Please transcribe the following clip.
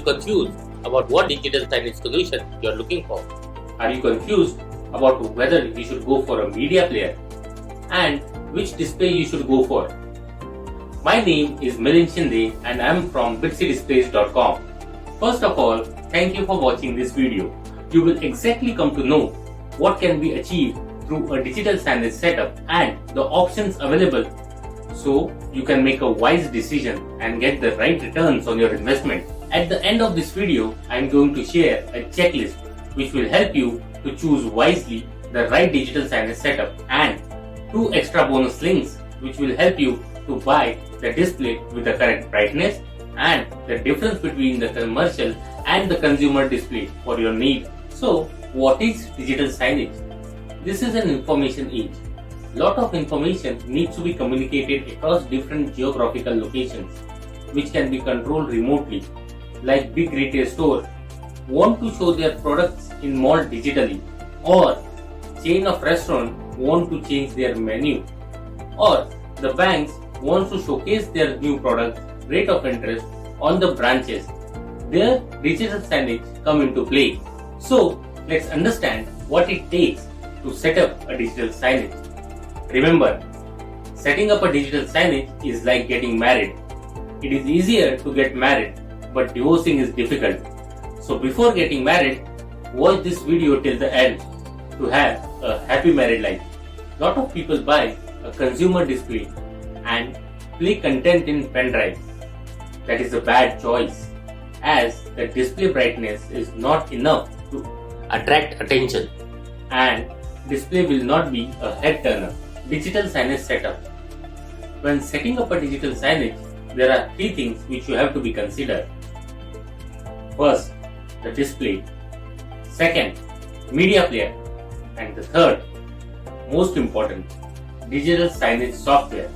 confused about what digital signage solution you are looking for? Are you confused about whether you should go for a media player and which display you should go for? My name is Milind Shinde and I am from bitsydisplays.com. First of all, thank you for watching this video. You will exactly come to know what can be achieved through a digital signage setup and the options available, so you can make a wise decision and get the right returns on your investment. At the end of this video, I am going to share a checklist which will help you to choose wisely the right digital signage setup and 2 extra bonus links which will help you to buy the display with the correct brightness and the difference between the commercial and the consumer display for your need. So, what is digital signage? This is an information age. Lot of information needs to be communicated across different geographical locations which can be controlled remotely. Like big retail stores want to show their products in mall digitally, or chain of restaurant want to change their menu, or the banks want to showcase their new products rate of interest on the branches. There digital signage come into play. So let's understand what it takes to set up a digital signage. Remember, setting up a digital signage is like getting married. It is easier to get married, but divorcing is difficult. So before getting married, watch this video till the end to have a happy married life. Lot of people buy a consumer display and play content in pen drive. That is a bad choice, as the display brightness is not enough to attract attention and display will not be a head turner. Digital signage setup. When setting up a digital signage, there are 3 things which you have to be considered. First, the display. Second, media player. And the third, most important, digital signage software.